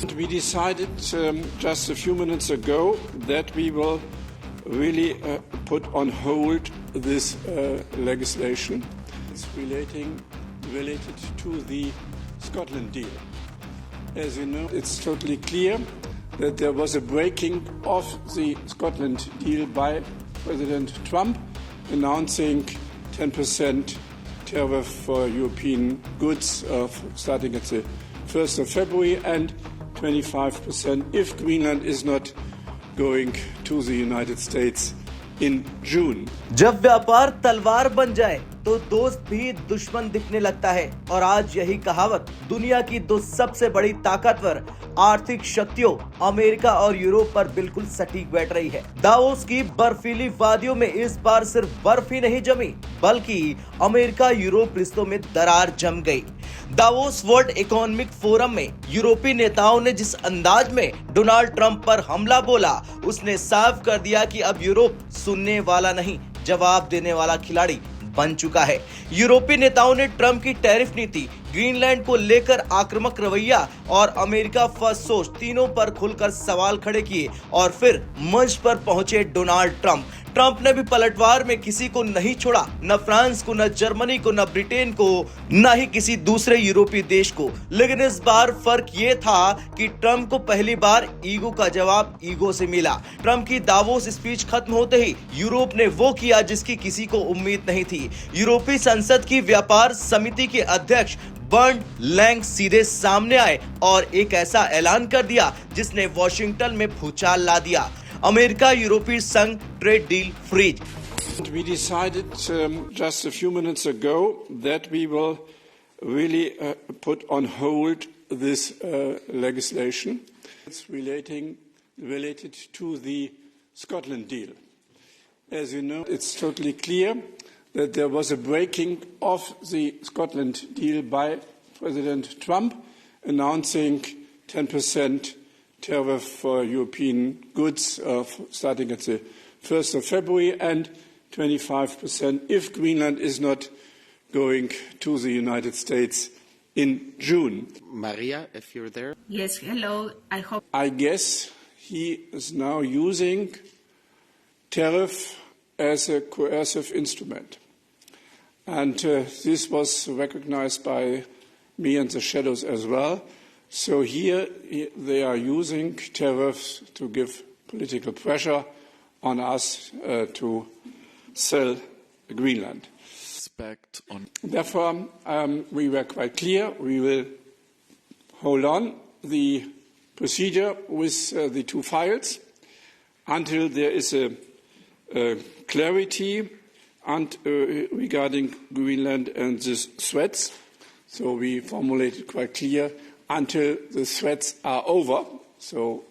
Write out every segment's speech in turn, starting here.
We decided just a few minutes ago that we will really put on hold this legislation. It's related to the Scotland deal. As you know, it's totally clear that there was a breaking of the Scotland deal by President Trump, announcing 10% tariff for European goods starting at the 1st of February and 25% if Greenland is not going to the United States in June. जब व्यापार तलवार बन जाए तो दोस्त भी दुश्मन दिखने लगता है और आज यही कहावत दुनिया की दो सबसे बड़ी ताकतवर आर्थिक शक्तियों अमेरिका और यूरोप पर बिल्कुल सटीक बैठ रही है। दावोस की बर्फीली वादियों में इस बार सिर्फ बर्फ ही नहीं जमी बल्कि अमेरिका यूरोप रिश्तों में दरार जम गई। दावोस वर्ल्ड इकोनॉमिक फोरम में यूरोपीय नेताओं ने जिस अंदाज में डोनाल्ड ट्रंप पर हमला बोला उसने साफ कर दिया कि अब यूरोप सुनने वाला नहीं जवाब देने वाला खिलाड़ी बन चुका है। यूरोपीय नेताओं ने ट्रंप की टैरिफ नीति, ग्रीनलैंड को लेकर आक्रामक रवैया और अमेरिका फर्स्ट सोच तीनों पर खुलकर सवाल खड़े किए और फिर मंच पर पहुंचे डोनाल्ड ट्रंप। ट्रंप ने भी पलटवार में किसी को नहीं छोड़ा, न फ्रांस को, न जर्मनी को, न ब्रिटेन को, न ही किसी दूसरे यूरोपीय देश को। लेकिन इस बार फर्क ये था कि ट्रंप को पहली बार ईगो का जवाब ईगो से मिला। ट्रंप की दावोस स्पीच खत्म होते ही यूरोप ने वो किया जिसकी किसी को उम्मीद नहीं थी। यूरोपीय संसद की व्यापार समिति के अध्यक्ष बर्ट लैंग सीधे सामने आए और एक ऐसा ऐलान कर दिया जिसने वॉशिंगटन में भूचाल ला दिया। अमेरिका यूरोपीय संघ trade deal freeze. We decided just a few minutes ago that we will really put on hold this legislation. It's related to the Scotland deal. As you know, it's totally clear that there was a breaking of the Scotland deal by President Trump, announcing 10% tariff for European goods starting at the 1st of February and 25% if Greenland is not going to the United States in June. Maria, if you're there. Yes, hello. I guess he is now using tariff as a coercive instrument. And this was recognized by me and the shadows as well. So here they are using tariffs to give political pressure on us to sell Greenland. Therefore, we were quite clear. We will hold on the procedure with the two files until there is a clarity regarding Greenland and the threats. So we formulated quite clear until the threats are over. So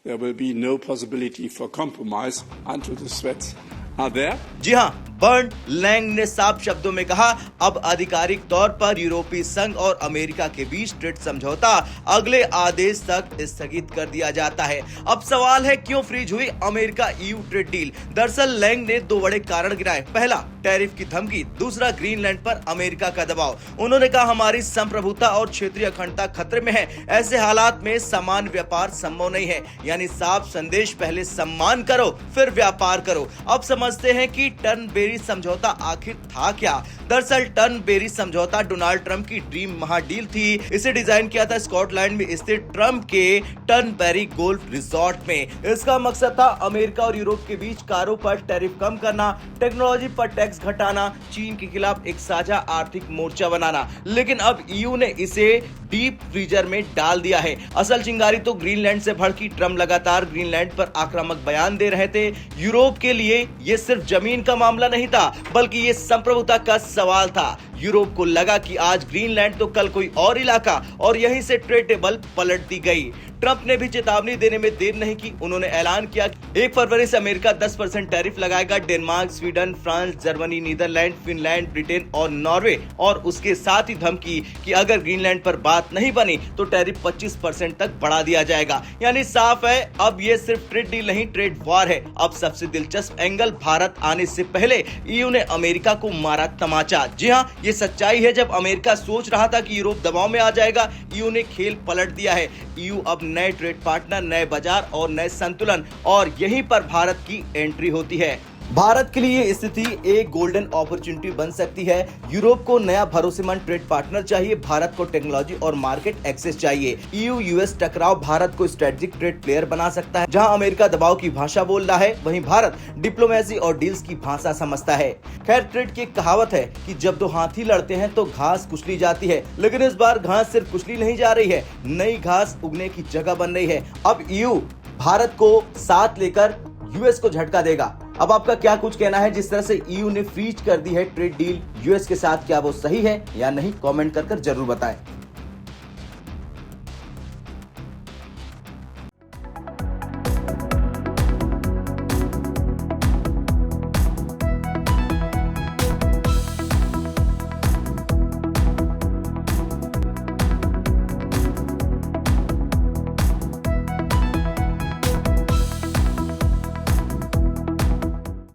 there will be no possibility for compromise until the threats are there. जी हाँ, Burt Lang ने साफ शब्दों में कहा अब आधिकारिक तौर पर यूरोपीय संघ और अमेरिका के बीच ट्रेड समझौता अगले आदेश तक स्थगित कर दिया जाता है। अब सवाल है क्यों फ्रीज हुई अमेरिका ईयू ट्रेड डील। दरअसल लैंग ने दो बड़े कारण गिनाए। पहला, टैरिफ की धमकी, दूसरा ग्रीनलैंड पर अमेरिका का दबाव। उन्होंने कहा हमारी संप्रभुता और क्षेत्रीय अखंडता खतरे में है। ऐसे हालात में समान व्यापार संभव नहीं है। यानी साफ संदेश, पहले सम्मान करो फिर व्यापार करो। अब समझते हैं कि टर्नबेरी समझौता आखिर था क्या। दरअसल टर्नबेरी समझौता डोनाल्ड ट्रंप की ड्रीम महाडील थी। इसे डिजाइन किया था स्कॉटलैंड में स्थित ट्रंप के टर्नबेरी गोल्फ रिजॉर्ट में। इसका मकसद था अमेरिका और यूरोप के बीच कारों पर टैरिफ कम करना, टेक्नोलॉजी पर टैक्स घटाना, चीन के खिलाफ एक साझा आर्थिक मोर्चा बनाना। लेकिन अब ईयू ने इसे डीप फ्रीजर में डाल दिया है। असल चिंगारी तो ग्रीनलैंड से भड़की। ट्रंप लगातार ग्रीनलैंड पर आक्रामक बयान दे रहे थे। यूरोप के लिए ये सिर्फ जमीन का मामला नहीं था बल्कि ये संप्रभुता का सवाल था। यूरोप को लगा कि आज ग्रीनलैंड तो कल कोई और इलाका, और यहीं से ट्रेड टेबल पलट दी गई। ट्रंप ने भी चेतावनी देने में देर नहीं की। उन्होंने ऐलान किया 1 फरवरी से अमेरिका 10% टैरिफ लगाएगा। Denmark, Sweden, France, Germany, Netherlands, Finland, Britain और नॉर्वे। और उसके साथ ही धमकी कि अगर ग्रीनलैंड पर बात नहीं बनी तो टैरिफ 25% तक बढ़ा दिया जाएगा। यानी साफ है अब ये सिर्फ ट्रेड डील नहीं, ट्रेड वॉर है। अब सबसे दिलचस्प एंगल, भारत आने से पहले ईयू ने अमेरिका को मारा तमाचा। जी हाँ, ये सच्चाई है, जब अमेरिका सोच रहा था कि यूरोप दबाव में आ जाएगा, ईयू ने खेल पलट दिया है। ईयू अब नए ट्रेड पार्टनर, नए बाजार और नए संतुलन, और यहीं पर भारत की एंट्री होती है। भारत के लिए ये स्थिति एक गोल्डन अपॉर्चुनिटी बन सकती है। यूरोप को नया भरोसेमंद ट्रेड पार्टनर चाहिए, भारत को टेक्नोलॉजी और मार्केट एक्सेस चाहिए। ईयू यूएस टकराव भारत को स्ट्रेटेजिक ट्रेड प्लेयर बना सकता है। जहां अमेरिका दबाव की भाषा बोल रहा है, वहीं भारत डिप्लोमेसी और डील्स की भाषा समझता है। खैर, ट्रेड की एक कहावत है कि जब दो हाथी लड़ते हैं तो घास कुचली जाती है, लेकिन इस बार घास सिर्फ कुचली नहीं जा रही है, नई घास उगने की जगह बन रही है। अब ईयू भारत को साथ लेकर यूएस को झटका देगा। अब आपका क्या कुछ कहना है? जिस तरह से ईयू ने फ्रीज कर दी है ट्रेड डील यूएस के साथ, क्या वो सही है या नहीं? कमेंट कर जरूर बताएं।